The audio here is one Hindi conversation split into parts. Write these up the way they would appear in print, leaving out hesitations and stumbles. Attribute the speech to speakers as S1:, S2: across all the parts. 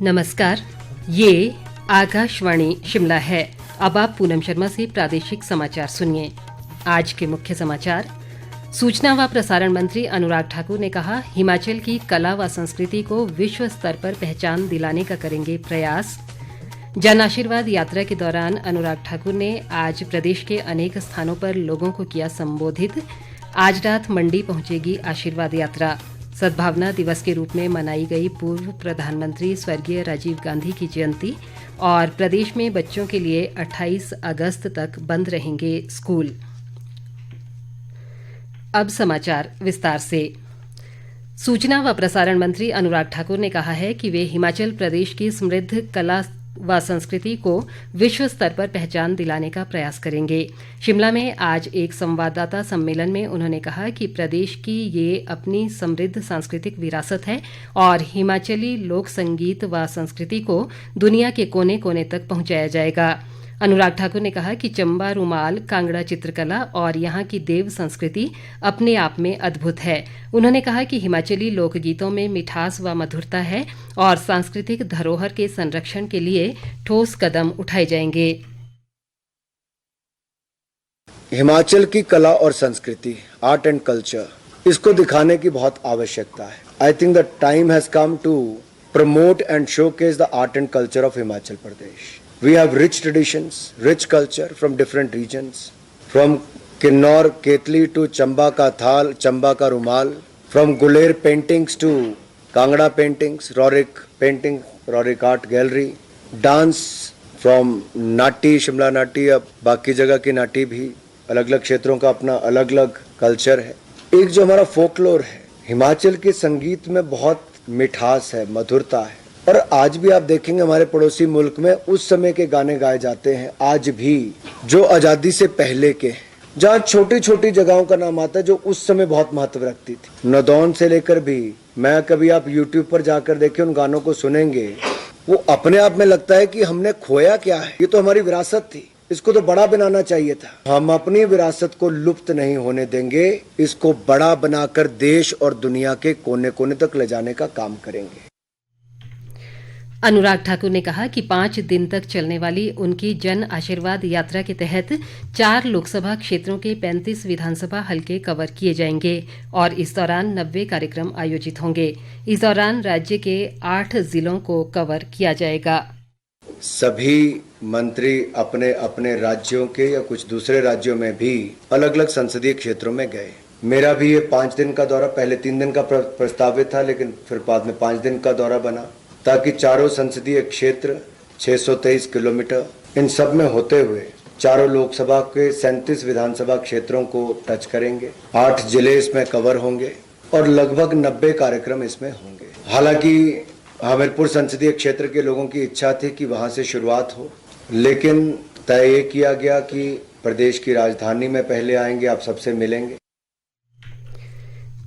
S1: नमस्कार, ये आकाशवाणी शिमला है। अब आप पूनम शर्मा से प्रादेशिक समाचार सुनिए। आज के मुख्य समाचार। सूचना व प्रसारण मंत्री अनुराग ठाकुर ने कहा, हिमाचल की कला व संस्कृति को विश्व स्तर पर पहचान दिलाने का करेंगे प्रयास। जन आशीर्वाद यात्रा के दौरान अनुराग ठाकुर ने आज प्रदेश के अनेक स्थानों पर लोगों को किया संबोधित। आज रात मंडी पहुंचेगी आशीर्वाद यात्रा। सद्भावना दिवस के रूप में मनाई गई पूर्व प्रधानमंत्री स्वर्गीय राजीव गांधी की जयंती। और प्रदेश में बच्चों के लिए 28 अगस्त तक बंद रहेंगे स्कूल। अब समाचार विस्तार से। सूचना व प्रसारण मंत्री अनुराग ठाकुर ने कहा है कि वे हिमाचल प्रदेश की समृद्ध कला व संस्कृति को विश्व स्तर पर पहचान दिलाने का प्रयास करेंगे। शिमला में आज एक संवाददाता सम्मेलन में उन्होंने कहा कि प्रदेश की ये अपनी समृद्ध सांस्कृतिक विरासत है और हिमाचली लोक संगीत व संस्कृति को दुनिया के कोने कोने तक पहुंचाया जाएगा। अनुराग ठाकुर ने कहा कि चंबा रूमाल, कांगड़ा चित्रकला और यहाँ की देव संस्कृति अपने आप में अद्भुत है। उन्होंने कहा कि हिमाचली लोकगीतों में मिठास व मधुरता है और सांस्कृतिक धरोहर के संरक्षण के लिए ठोस कदम उठाए जाएंगे।
S2: हिमाचल की कला और संस्कृति, आर्ट एंड कल्चर, इसको दिखाने की बहुत आवश्यकता है। I think the time has come to promote and showcase the art and culture of Himachal Pradesh. We have rich traditions, rich culture from different regions, from Kinnaur Ketli to Chamba ka Thal, Chamba ka Rumal, from Guler paintings to Kangra paintings, Rorik painting, Rorik art gallery, dance from नाटी, शिमला नाटी, अब बाकी जगह की नाटी भी, अलग अलग क्षेत्रों का अपना अलग अलग कल्चर है। एक जो हमारा फोकलोर है, हिमाचल के संगीत में बहुत मिठास है, मधुरता है। और आज भी आप देखेंगे हमारे पड़ोसी मुल्क में उस समय के गाने गाए जाते हैं आज भी, जो आजादी से पहले के, जहाँ छोटी छोटी जगहों का नाम आता है जो उस समय बहुत महत्व रखती थी। नदौन से लेकर भी, मैं कभी आप YouTube पर जाकर देखें, उन गानों को सुनेंगे, वो अपने आप में लगता है कि हमने खोया क्या है। ये तो हमारी विरासत थी, इसको तो बड़ा बनाना चाहिए था। हम अपनी विरासत को लुप्त नहीं होने देंगे, इसको बड़ा बनाकर देश और दुनिया के कोने कोने तक ले जाने का काम करेंगे।
S1: अनुराग ठाकुर ने कहा कि 5 दिन तक चलने वाली उनकी जन आशीर्वाद यात्रा के तहत 4 लोकसभा क्षेत्रों के 35 विधानसभा हलके कवर किए जाएंगे और इस दौरान 90 कार्यक्रम आयोजित होंगे। इस दौरान राज्य के 8 जिलों को कवर किया जाएगा।
S2: सभी मंत्री अपने अपने राज्यों के या कुछ दूसरे राज्यों में भी अलग अलग संसदीय क्षेत्रों में गए। मेरा भी ये 5 दिन का दौरा, पहले 3 दिन का प्रस्तावित था, लेकिन फिर बाद में 5 दिन का दौरा बना, ताकि चारों संसदीय क्षेत्र 623 किलोमीटर, इन सब में होते हुए चारों लोकसभा के 37 विधानसभा क्षेत्रों को टच करेंगे। 8 जिले इसमें कवर होंगे और लगभग 90 कार्यक्रम इसमें होंगे। हालांकि हमीरपुर संसदीय क्षेत्र के लोगों की इच्छा थी कि वहां से शुरुआत हो, लेकिन तय ये किया गया कि प्रदेश की राजधानी में पहले आएंगे, आप सबसे मिलेंगे।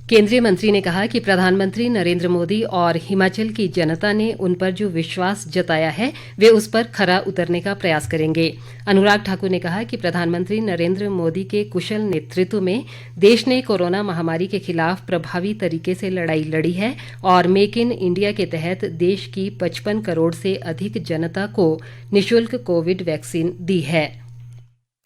S1: केंद्रीय मंत्री ने कहा कि प्रधानमंत्री नरेंद्र मोदी और हिमाचल की जनता ने उन पर जो विश्वास जताया है, वे उस पर खरा उतरने का प्रयास करेंगे। अनुराग ठाकुर ने कहा कि प्रधानमंत्री नरेंद्र मोदी के कुशल नेतृत्व में देश ने कोरोना महामारी के खिलाफ प्रभावी तरीके से लड़ाई लड़ी है और मेक इन इंडिया के तहत देश की 55 करोड़ से अधिक जनता को निःशुल्क कोविड वैक्सीन दी है।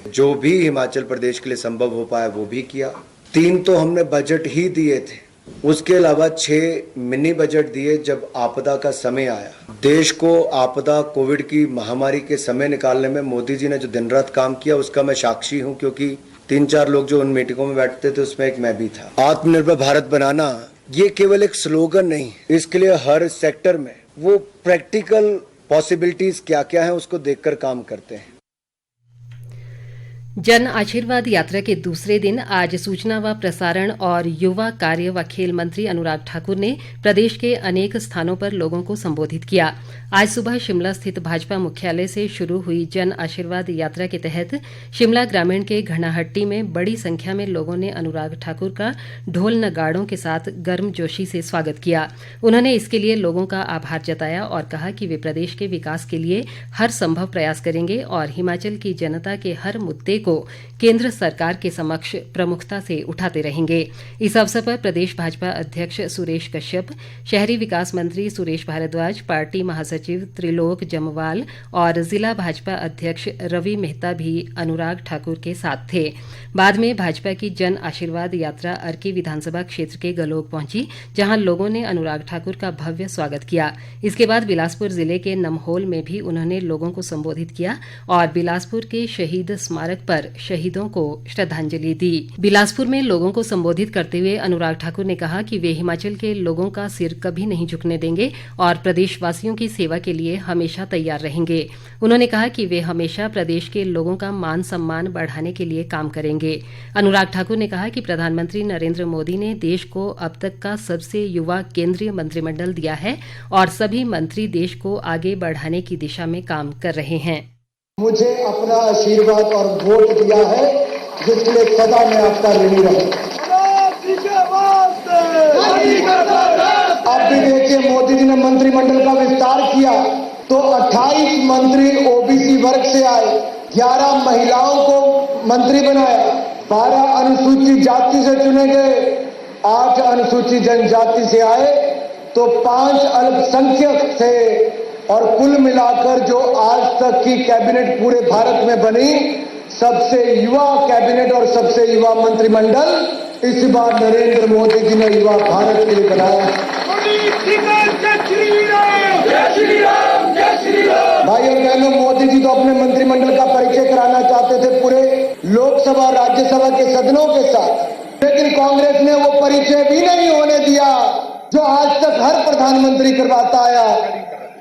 S2: जो भी हिमाचल प्रदेश के लिए संभव हो पाया वो भी किया। 3 तो हमने बजट ही दिए थे, उसके अलावा 6 मिनी बजट दिए जब आपदा का समय आया। देश को आपदा कोविड की महामारी के समय निकालने में मोदी जी ने जो दिन रात काम किया उसका मैं साक्षी हूं, क्योंकि 3-4 लोग जो उन मीटिंगों में बैठते थे उसमें एक मैं भी था। आत्मनिर्भर भारत बनाना ये केवल एक स्लोगन नहीं, इसके लिए हर सेक्टर में वो प्रैक्टिकल पॉसिबिलिटीज क्या क्या है उसको देखकर काम करते हैं।
S1: जन आशीर्वाद यात्रा के दूसरे दिन आज सूचना व प्रसारण और युवा कार्य व खेल मंत्री अनुराग ठाकुर ने प्रदेश के अनेक स्थानों पर लोगों को संबोधित किया। आज सुबह शिमला स्थित भाजपा मुख्यालय से शुरू हुई जन आशीर्वाद यात्रा के तहत शिमला ग्रामीण के घणाहट्टी में बड़ी संख्या में लोगों ने अनुराग ठाकुर का ढोल नगाड़ों के साथ गर्मजोशी से स्वागत किया। उन्होंने इसके लिए लोगों का आभार जताया और कहा कि वे प्रदेश के विकास के लिए हर संभव प्रयास करेंगे और हिमाचल की जनता के हर मुद्दे को केंद्र सरकार के समक्ष प्रमुखता से उठाते रहेंगे। इस अवसर पर प्रदेश भाजपा अध्यक्ष सुरेश कश्यप, शहरी विकास मंत्री सुरेश भारद्वाज, पार्टी महासचिव त्रिलोक जम्वाल और जिला भाजपा अध्यक्ष रवि मेहता भी अनुराग ठाकुर के साथ थे। बाद में भाजपा की जन आशीर्वाद यात्रा अर्की विधानसभा क्षेत्र के गलोग पहुंची, जहां लोगों ने अनुराग ठाकुर का भव्य स्वागत किया। इसके बाद बिलासपुर जिले के नम्होल में भी उन्होंने लोगों को संबोधित किया और बिलासपुर के शहीद स्मारक पर शहीदों को श्रद्धांजलि दी। बिलासपुर में लोगों को संबोधित करते हुए अनुराग ठाकुर ने कहा कि वे हिमाचल के लोगों का सिर कभी नहीं झुकने देंगे और प्रदेशवासियों की सेवा के लिए हमेशा तैयार रहेंगे। उन्होंने कहा कि वे हमेशा प्रदेश के लोगों का मान सम्मान बढ़ाने के लिए काम करेंगे। अनुराग ठाकुर ने कहा कि प्रधानमंत्री नरेंद्र मोदी ने देश को अब तक का सबसे युवा केंद्रीय मंत्रिमंडल दिया है और सभी मंत्री देश को आगे बढ़ाने की दिशा में काम कर रहे हैं।
S3: मुझे अपना आशीर्वाद और वोट दिया है, जिसके लिए सदा मैं आपका ऋणी रहूंगा। अब भी देखिए, मोदी जी ने मंत्रिमंडल का विस्तार किया तो 28 मंत्री ओबीसी वर्ग से आए, 11 महिलाओं को मंत्री बनाया, 12 अनुसूचित जाति से चुने गए, 8 अनुसूचित जनजाति से आए तो 5 अल्पसंख्यक थे और कुल मिलाकर जो आज तक की कैबिनेट पूरे भारत में बनी, सबसे युवा कैबिनेट और सबसे युवा मंत्रिमंडल इस बार नरेंद्र मोदी जी ने युवा भारत के लिए बनाया। भाई और बहनों, मोदी जी तो अपने मंत्रिमंडल का परिचय कराना चाहते थे पूरे लोकसभा राज्यसभा के सदनों के साथ, लेकिन कांग्रेस ने वो परिचय भी नहीं होने दिया जो आज तक हर प्रधानमंत्री करवाता आया।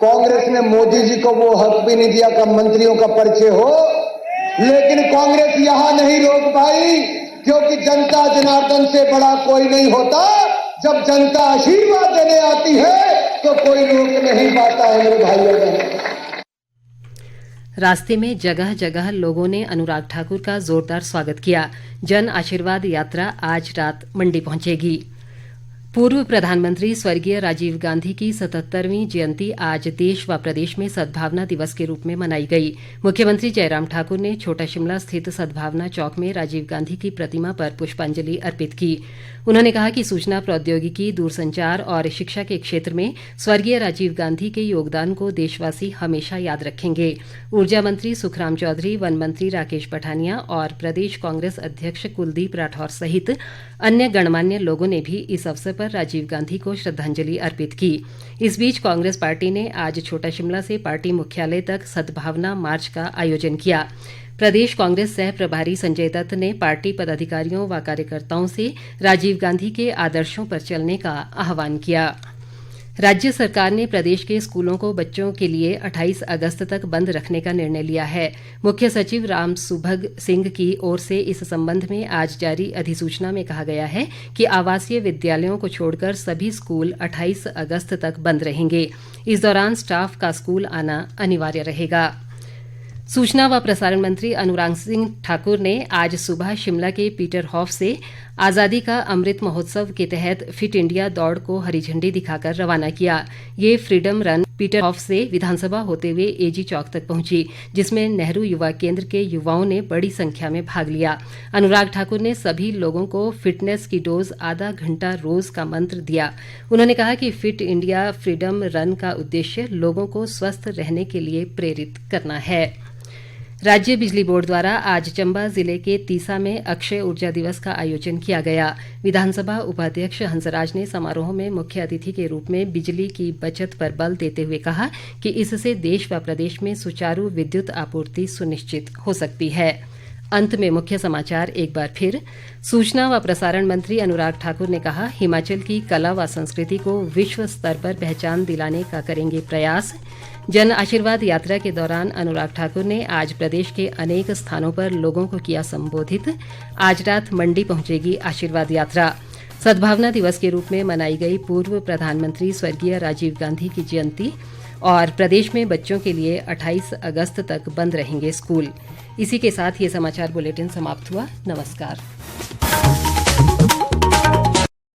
S3: कांग्रेस ने मोदी जी को वो हक भी नहीं दिया कि मंत्रियों का परिचय हो, लेकिन कांग्रेस यहां नहीं रोक पाई, क्योंकि जनता जनार्दन से बड़ा कोई नहीं होता। जब जनता आशीर्वाद देने आती है तो कोई रोक नहीं पाता है मेरे भाइयों बहनों।
S1: रास्ते में जगह जगह लोगों ने अनुराग ठाकुर का जोरदार स्वागत किया। जन आशीर्वाद यात्रा आज रात मंडी पहुंचेगी। पूर्व प्रधानमंत्री स्वर्गीय राजीव गांधी की 77वीं जयंती आज देश व प्रदेश में सद्भावना दिवस के रूप में मनाई गई। मुख्यमंत्री जयराम ठाकुर ने छोटा शिमला स्थित सद्भावना चौक में राजीव गांधी की प्रतिमा पर पुष्पांजलि अर्पित की। उन्होंने कहा कि सूचना प्रौद्योगिकी, दूरसंचार और शिक्षा के क्षेत्र में स्वर्गीय राजीव गांधी के योगदान को देशवासी हमेशा याद रखेंगे। ऊर्जा मंत्री सुखराम चौधरी, वन मंत्री राकेश पठानिया और प्रदेश कांग्रेस अध्यक्ष कुलदीप राठौर सहित अन्य गणमान्य लोगों ने भी इस अवसर पर राजीव गांधी को श्रद्धांजलि अर्पित की। इस बीच कांग्रेस पार्टी ने आज छोटा शिमला से पार्टी मुख्यालय तक सद्भावना मार्च का आयोजन किया। प्रदेश कांग्रेस सह प्रभारी संजय दत्त ने पार्टी पदाधिकारियों व कार्यकर्ताओं से राजीव गांधी के आदर्शों पर चलने का आह्वान किया। राज्य सरकार ने प्रदेश के स्कूलों को बच्चों के लिए 28 अगस्त तक बंद रखने का निर्णय लिया है। मुख्य सचिव राम सुभग सिंह की ओर से इस संबंध में आज जारी अधिसूचना में कहा गया है कि आवासीय विद्यालयों को छोड़कर सभी स्कूल 28 अगस्त तक बंद रहेंगे। इस दौरान स्टाफ का स्कूल आना अनिवार्य रहेगा। सूचना व प्रसारण मंत्री अनुराग सिंह ठाकुर ने आज सुबह शिमला के पीटर हॉफ से आज़ादी का अमृत महोत्सव के तहत फिट इंडिया दौड़ को हरी झंडी दिखाकर रवाना किया। ये फ्रीडम रन पीटर हॉफ से विधानसभा होते हुए एजी चौक तक पहुंची, जिसमें नेहरू युवा केंद्र के युवाओं ने बड़ी संख्या में भाग लिया। अनुराग ठाकुर ने सभी लोगों को फिटनेस की डोज आधा घंटा रोज का मंत्र दिया। उन्होंने कहा कि फिट इंडिया फ्रीडम रन का उद्देश्य लोगों को स्वस्थ रहने के लिए प्रेरित करना है। राज्य बिजली बोर्ड द्वारा आज चंबा जिले के तीसा में अक्षय ऊर्जा दिवस का आयोजन किया गया। विधानसभा उपाध्यक्ष हंसराज ने समारोह में मुख्य अतिथि के रूप में बिजली की बचत पर बल देते हुए कहा कि इससे देश व प्रदेश में सुचारू विद्युत आपूर्ति सुनिश्चित हो सकती है। अंत में मुख्य समाचार एक बार फिर। सूचना व प्रसारण मंत्री अनुराग ठाकुर ने कहा, हिमाचल की कला व संस्कृति को विश्व स्तर पर पहचान दिलाने का करेंगे प्रयास। जन आशीर्वाद यात्रा के दौरान अनुराग ठाकुर ने आज प्रदेश के अनेक स्थानों पर लोगों को किया संबोधित। आज रात मंडी पहुंचेगी आशीर्वाद यात्रा। सद्भावना दिवस के रूप में मनाई गई पूर्व प्रधानमंत्री स्वर्गीय राजीव गांधी की जयंती। और प्रदेश में बच्चों के लिए 28 अगस्त तक बंद रहेंगे स्कूल। इसी के साथ ये समाचार बुलेटिन समाप्त हुआ। नमस्कार।